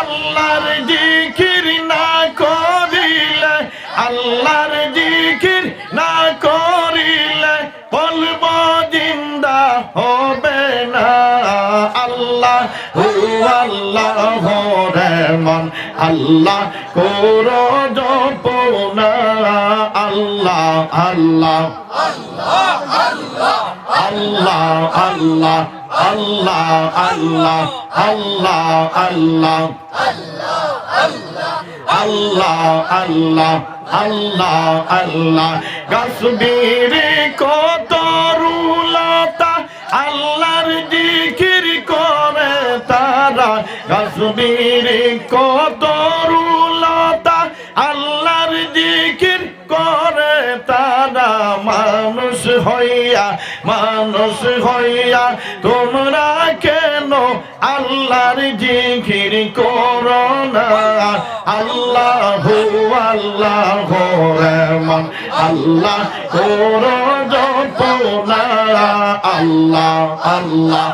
আল্লাহর জিকির না করিলে, আল্লাহর জিকির না করিলে কলব জিন্দা হবে না। আল্লাহ হু আল্লাহ রে মন আল্লাহ করো জপনা। আল্লাহ আল্লাহ আল্লাহ আল্লাহ আল্লাহ আল্লাহ আল্লাহ আল্লাহ আল্লাহ আল্লাহ আল্লাহ আল্লাহ। গাছবিরি কত রুলতা আল্লাহর জিকির করে তারা, গাছবিরি কত রুলতা আল্লাহর জিকির করে তারা। মানুষ হইয়া তোমরা কেন আল্লাহর জিকির করো না। আল্লাহু আল্লাহ রে মন আল্লাহ করো জপনা। আল্লাহ আল্লাহ।